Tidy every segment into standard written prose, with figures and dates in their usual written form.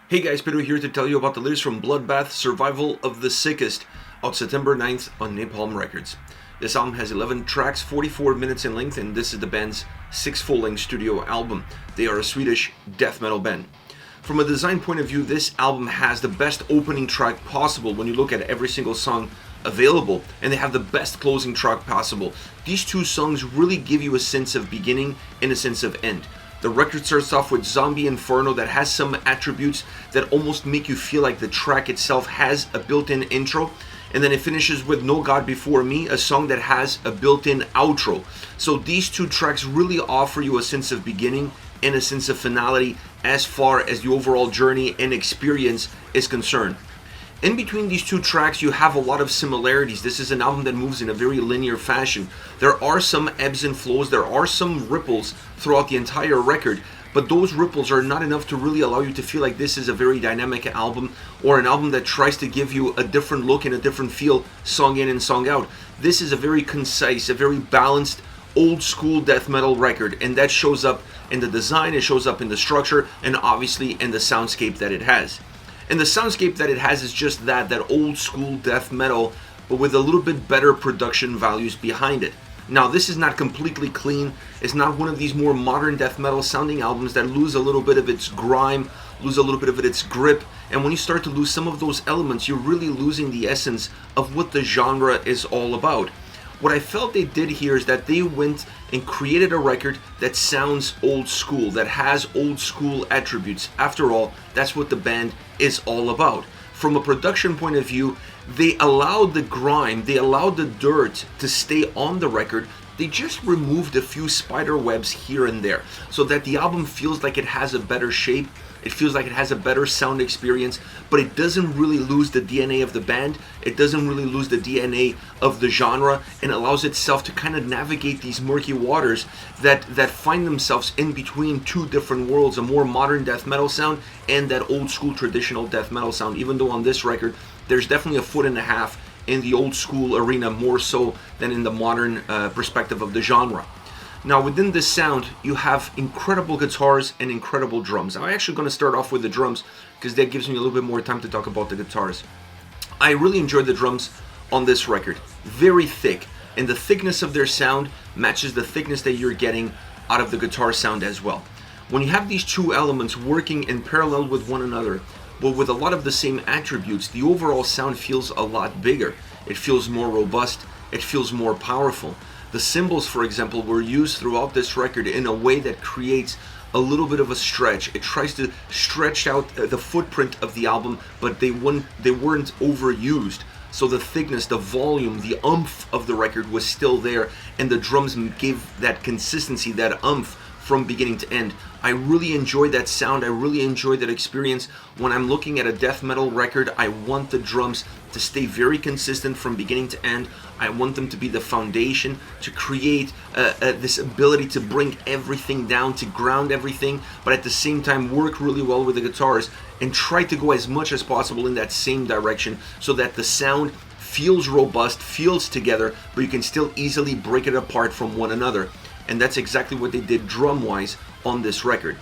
Hey guys, Pedro here to tell you about the latest from Bloodbath, Survival of the Sickest, out September 9th on Napalm Records. This album has 11 tracks, 44 minutes in length, and this is the band's 6th full-length studio album. They are a Swedish death metal band. From a design point of view, this album has the best opening track possible when you look at every single song available, and they have the best closing track possible. These two songs really give you a sense of beginning and a sense of end. The record starts off with Zombie Inferno that has some attributes that almost make you feel like the track itself has a built-in intro, and then it finishes with No God Before Me, a song that has a built-in outro. So these two tracks really offer you a sense of beginning and a sense of finality as far as the overall journey and experience is concerned. In between these two tracks, you have a lot of similarities. This is an album that moves in a very linear fashion. There are some ebbs and flows, there are some ripples throughout the entire record, but those ripples are not enough to really allow you to feel like this is a very dynamic album or an album that tries to give you a different look and a different feel song in and song out. This is a very concise, a very balanced, old school death metal record, and that shows up in the design, it shows up in the structure, and obviously in the soundscape that it has. And the soundscape that it has is just that old school death metal, but with a little bit better production values behind it. Now, this is not completely clean. It's not one of these more modern death metal sounding albums that lose a little bit of its grime, lose a little bit of its grip. And when you start to lose some of those elements, you're really losing the essence of what the genre is all about. What I felt they did here is that they went and created a record that sounds old school, that has old school attributes. After all, that's what the band is all about. From a production point of view, they allowed the grime, they allowed the dirt to stay on the record. They just removed a few spider webs here and there so that the album feels like it has a better shape. It feels like it has a better sound experience, but it doesn't really lose the DNA of the band. It doesn't really lose the DNA of the genre, and allows itself to kind of navigate these murky waters that find themselves in between two different worlds, a more modern death metal sound and that old school traditional death metal sound, even though on this record there's definitely a foot and a half in the old school arena, more so than in the modern perspective of the genre. Now, within this sound, you have incredible guitars and incredible drums. I'm actually going to start off with the drums because that gives me a little bit more time to talk about the guitars. I really enjoyed the drums on this record. Very thick, and the thickness of their sound matches the thickness that you're getting out of the guitar sound as well. When you have these two elements working in parallel with one another, but with a lot of the same attributes, the overall sound feels a lot bigger. It feels more robust. It feels more powerful. The cymbals, for example, were used throughout this record in a way that creates a little bit of a stretch. It tries to stretch out the footprint of the album, but they weren't overused. So the thickness, the volume, the oomph of the record was still there, and the drums gave that consistency, that oomph from beginning to end. I really enjoyed that sound. I really enjoyed that experience. When I'm looking at a death metal record, I want the drums to stay very consistent from beginning to end. I want them to be the foundation, to create this ability to bring everything down, to ground everything, but at the same time work really well with the guitars and try to go as much as possible in that same direction so that the sound feels robust, feels together, but you can still easily break it apart from one another. And that's exactly what they did drum-wise on this record.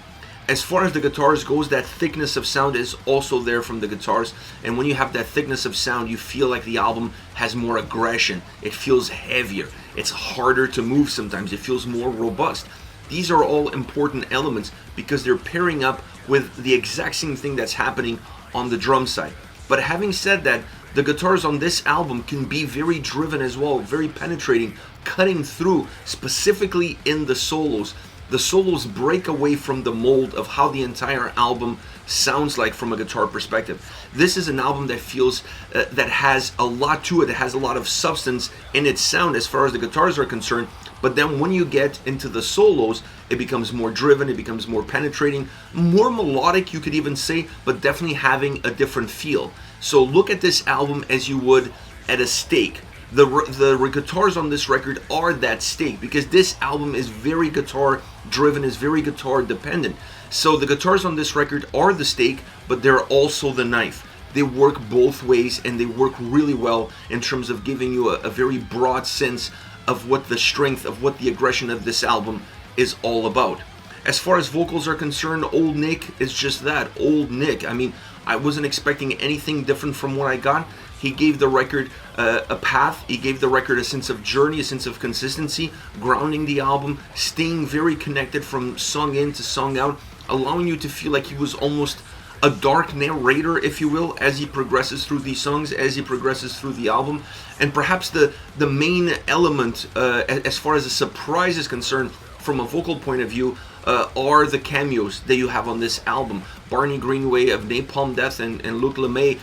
As far as the guitars goes, that thickness of sound is also there from the guitars, and when you have that thickness of sound, you feel like the album has more aggression. It feels heavier. It's harder to move sometimes. It feels more robust. These are all important elements because they're pairing up with the exact same thing that's happening on the drum side. But having said that, the guitars on this album can be very driven as well, very penetrating, cutting through, specifically in the solos. The solos break away from the mold of how the entire album sounds like from a guitar perspective. This is an album that feels that has a lot to it. It has a lot of substance in its sound as far as the guitars are concerned. But then when you get into the solos, it becomes more driven, it becomes more penetrating, more melodic, you could even say, but definitely having a different feel. So look at this album as you would at a steak. The guitars on this record are that steak because this album is very guitar driven, is very guitar dependent. So the guitars on this record are the steak, but they're also the knife. They work both ways, and they work really well in terms of giving you a very broad sense of what the strength, of what the aggression of this album is all about. As far as vocals are concerned, Old Nick is just that, Old Nick. I mean, I wasn't expecting anything different from what I got. He gave the record a path, he gave the record a sense of journey, a sense of consistency, grounding the album, staying very connected from song in to song out, allowing you to feel like he was almost a dark narrator, if you will, as he progresses through these songs, as he progresses through the album. And perhaps the main element, as far as a surprise is concerned, from a vocal point of view, are the cameos that you have on this album. Barney Greenway of Napalm Death and Luc Lemay,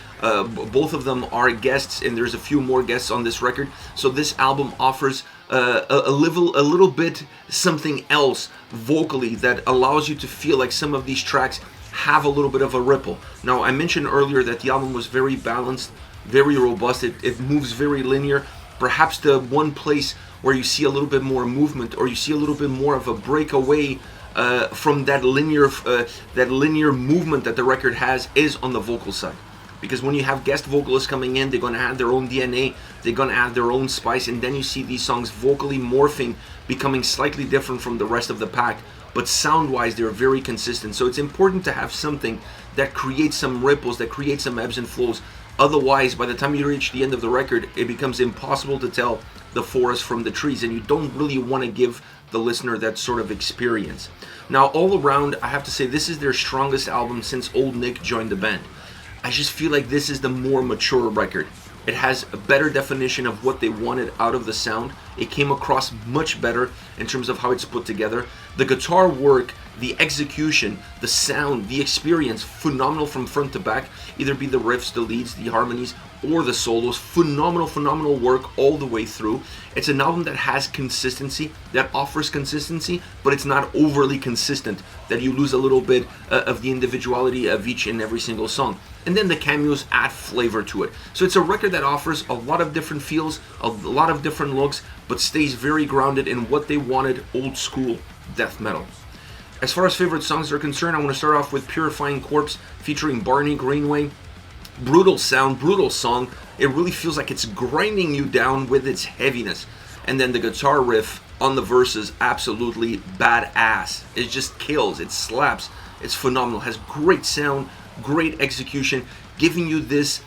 both of them are guests, and there's a few more guests on this record. So this album offers a little bit something else vocally that allows you to feel like some of these tracks have a little bit of a ripple. Now, I mentioned earlier that the album was very balanced, very robust. It moves very linear. Perhaps the one place where you see a little bit more movement, or you see a little bit more of a breakaway from that linear movement that the record has, is on the vocal side. Because when you have guest vocalists coming in, they're going to add their own DNA, they're going to add their own spice, and then you see these songs vocally morphing, becoming slightly different from the rest of the pack. But sound-wise, they're very consistent. So it's important to have something that creates some ripples, that creates some ebbs and flows. Otherwise, by the time you reach the end of the record, it becomes impossible to tell the forest from the trees, and you don't really want to give the listener that sort of experience. Now, all around, I have to say, this is their strongest album since Old Nick joined the band. I just feel like this is the more mature record. It has a better definition of what they wanted out of the sound. It came across much better in terms of how it's put together. The guitar work, the execution, the sound, the experience, phenomenal from front to back. Either be the riffs, the leads, the harmonies, or the solos. Phenomenal work all the way through. It's an album that has consistency, that offers consistency, but it's not overly consistent, that you lose a little bit of the individuality of each and every single song. And then the cameos add flavor to it. So it's a record that offers a lot of different feels, a lot of different looks, but stays very grounded in what they wanted, old school death metal. As far as favorite songs are concerned, I want to start off with Putrefying Corpse featuring Barney Greenway. Brutal sound, brutal song. It really feels like it's grinding you down with its heaviness. And then the guitar riff on the verses, absolutely badass. It just kills, it slaps, it's phenomenal, has great sound, great execution, giving you this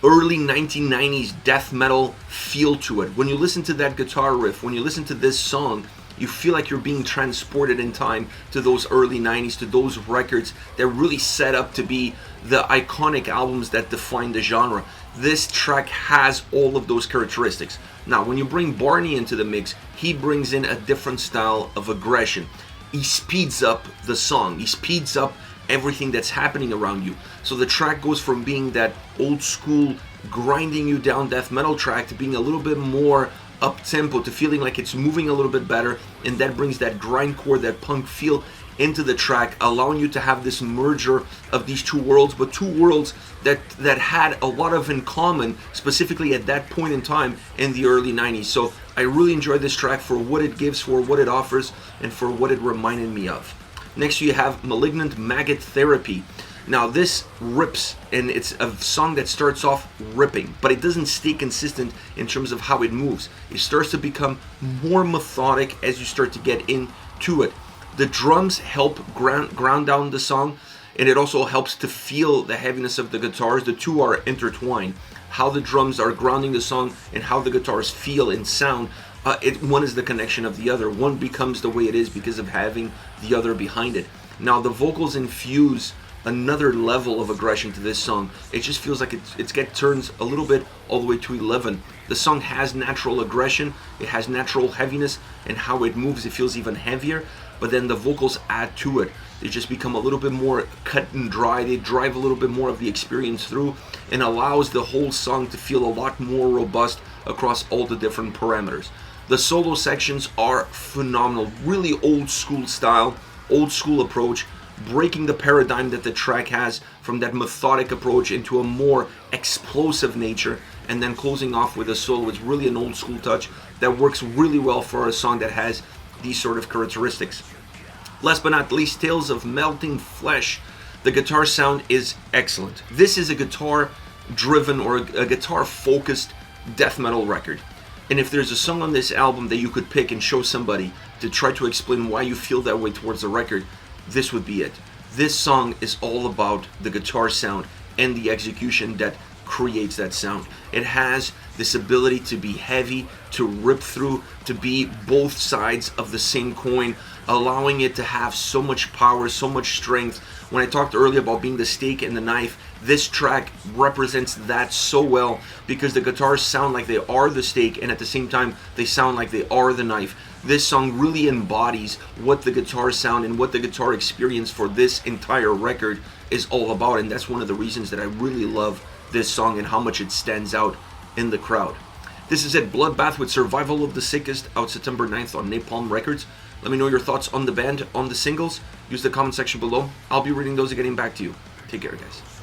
early 1990s death metal feel to it. When you listen to that guitar riff, when you listen to this song, you feel like you're being transported in time to those early 90s, to those records that really set up to be the iconic albums that define the genre. This track has all of those characteristics. Now, when you bring Barney into the mix, he brings in a different style of aggression. He speeds up the song, he speeds up everything that's happening around you. So the track goes from being that old school grinding you down death metal track to being a little bit more up tempo, to feeling like it's moving a little bit better, and that brings that grindcore, that punk feel into the track, allowing you to have this merger of these two worlds, but two worlds that had a lot of in common, specifically at that point in time in the early 90s. So I really enjoyed this track for what it gives, for what it offers, and for what it reminded me of. Next you have Malignant, Maggot Therapy. Now this rips, and it's a song that starts off ripping, but it doesn't stay consistent in terms of how it moves. It starts to become more methodic as you start to get into it. The drums help ground down the song, and it also helps to feel the heaviness of the guitars. The two are intertwined. How the drums are grounding the song and how the guitars feel and sound, one is the connection of the other. One becomes the way it is because of having the other behind it. Now the vocals infuse another level of aggression to this song. It just feels like it turns a little bit all the way to 11. The song has natural aggression, it has natural heaviness, and how it moves, it feels even heavier, but then the vocals add to it. They just become a little bit more cut and dry. They drive a little bit more of the experience through, and allows the whole song to feel a lot more robust across all the different parameters. The solo sections are phenomenal, really old school style, old school approach, breaking the paradigm that the track has from that methodic approach into a more explosive nature, and then closing off with a solo. It's really an old school touch that works really well for a song that has these sort of characteristics. Last but not least, Tales of Melting Flesh. The guitar sound is excellent. This is a guitar driven or a guitar focused death metal record. And if there's a song on this album that you could pick and show somebody to try to explain why you feel that way towards the record, this would be it. This song is all about the guitar sound and the execution that creates that sound. It has this ability to be heavy, to rip through, to be both sides of the same coin, allowing it to have so much power, so much strength. When I talked earlier about being the steak and the knife, this track represents that so well, because the guitars sound like they are the steak and at the same time they sound like they are the knife. This song really embodies what the guitar sound and what the guitar experience for this entire record is all about, and that's one of the reasons that I really love this song and how much it stands out in the crowd. This is it, Bloodbath with Survival of the Sickest, out September 9th on Napalm Records. Let me know your thoughts on the band, on the singles. Use the comment section below. I'll be reading those and getting back to you. Take care, guys.